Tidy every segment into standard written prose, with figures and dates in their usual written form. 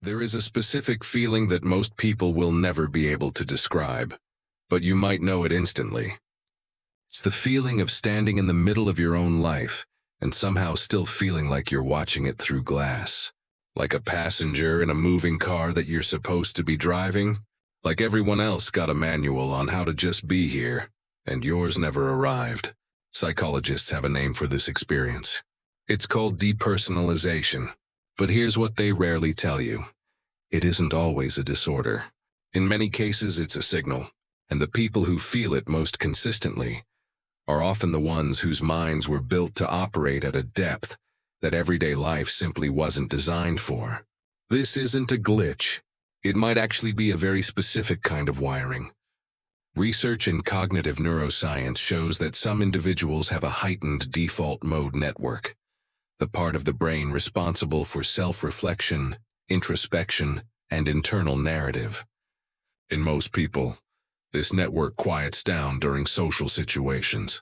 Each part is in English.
There is a specific feeling that most people will never be able to describe, but you might know it instantly. It's the feeling of standing in the middle of your own life and somehow still feeling like you're watching it through glass. Like a passenger in a moving car that you're supposed to be driving. Like everyone else got a manual on how to just be here, and yours never arrived. Psychologists have a name for this experience. It's called depersonalization. But here's what they rarely tell you. It isn't always a disorder. In many cases, it's a signal, and the people who feel it most consistently are often the ones whose minds were built to operate at a depth that everyday life simply wasn't designed for. This isn't a glitch. It might actually be a very specific kind of wiring. Research in cognitive neuroscience shows that some individuals have a heightened default mode network, the part of the brain responsible for self-reflection, introspection, and internal narrative. In most people, this network quiets down during social situations,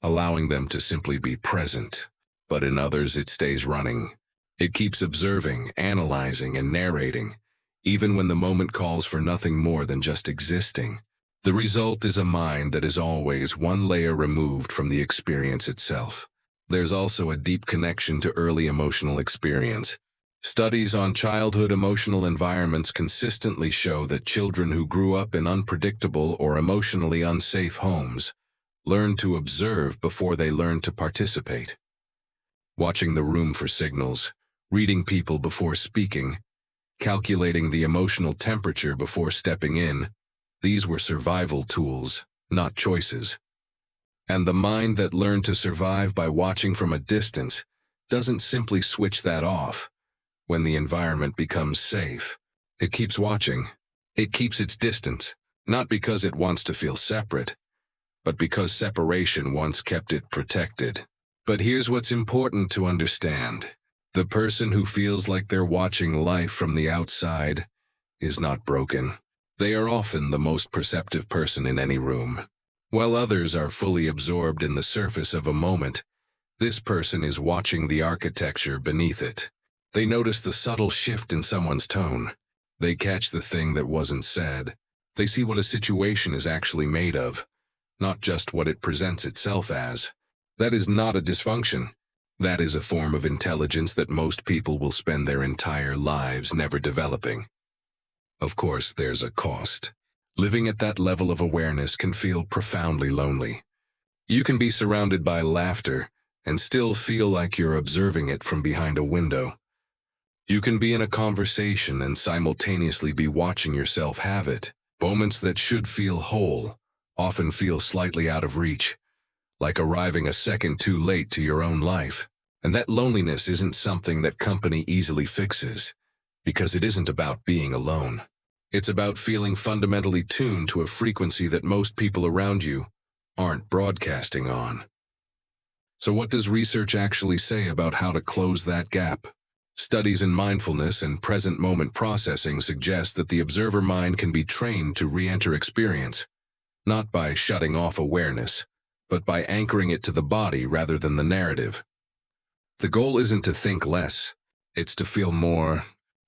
allowing them to simply be present. But in others, it stays running. It keeps observing, analyzing, and narrating, even when the moment calls for nothing more than just existing. The result is a mind that is always one layer removed from the experience itself. There's also a deep connection to early emotional experience. Studies on childhood emotional environments consistently show that children who grew up in unpredictable or emotionally unsafe homes learn to observe before they learn to participate. Watching the room for signals, reading people before speaking, calculating the emotional temperature before stepping in, these were survival tools, not choices. And the mind that learned to survive by watching from a distance doesn't simply switch that off. When the environment becomes safe, it keeps watching. It keeps its distance, not because it wants to feel separate, but because separation once kept it protected. But here's what's important to understand. The person who feels like they're watching life from the outside is not broken. They are often the most perceptive person in any room. While others are fully absorbed in the surface of a moment, this person is watching the architecture beneath it. They notice the subtle shift in someone's tone. They catch the thing that wasn't said. They see what a situation is actually made of, not just what it presents itself as. That is not a dysfunction. That is a form of intelligence that most people will spend their entire lives never developing. Of course, there's a cost. Living at that level of awareness can feel profoundly lonely. You can be surrounded by laughter and still feel like you're observing it from behind a window. You can be in a conversation and simultaneously be watching yourself have it. Moments that should feel whole often feel slightly out of reach, like arriving a second too late to your own life. And that loneliness isn't something that company easily fixes, because it isn't about being alone. It's about feeling fundamentally tuned to a frequency that most people around you aren't broadcasting on. So what does research actually say about how to close that gap? Studies in mindfulness and present moment processing suggest that the observer mind can be trained to re-enter experience, not by shutting off awareness, but by anchoring it to the body rather than the narrative. The goal isn't to think less, it's to feel more.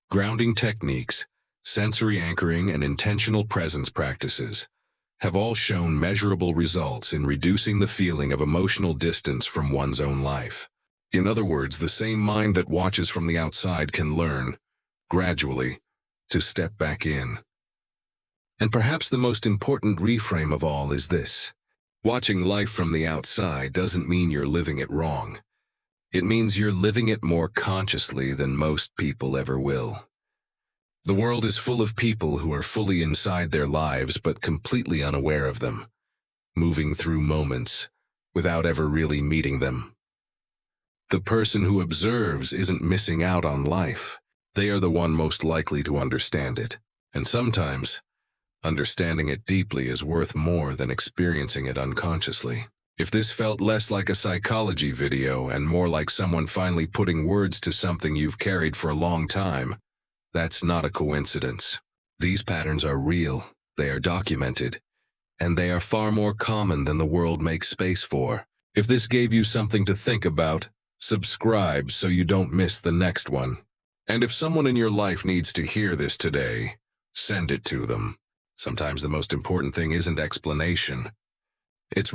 Grounding techniques, sensory anchoring, and intentional presence practices have all shown measurable results in reducing the feeling of emotional distance from one's own life. In other words, the same mind that watches from the outside can learn, gradually, to step back in. And perhaps the most important reframe of all is this. Watching life from the outside doesn't mean you're living it wrong. It means you're living it more consciously than most people ever will. The world is full of people who are fully inside their lives but completely unaware of them, moving through moments without ever really meeting them. The person who observes isn't missing out on life. They are the one most likely to understand it. And sometimes, understanding it deeply is worth more than experiencing it unconsciously. If this felt less like a psychology video and more like someone finally putting words to something you've carried for a long time, that's not a coincidence. These patterns are real, they are documented, and they are far more common than the world makes space for. If this gave you something to think about, subscribe so you don't miss the next one. And if someone in your life needs to hear this today, send it to them. Sometimes the most important thing isn't explanation. It's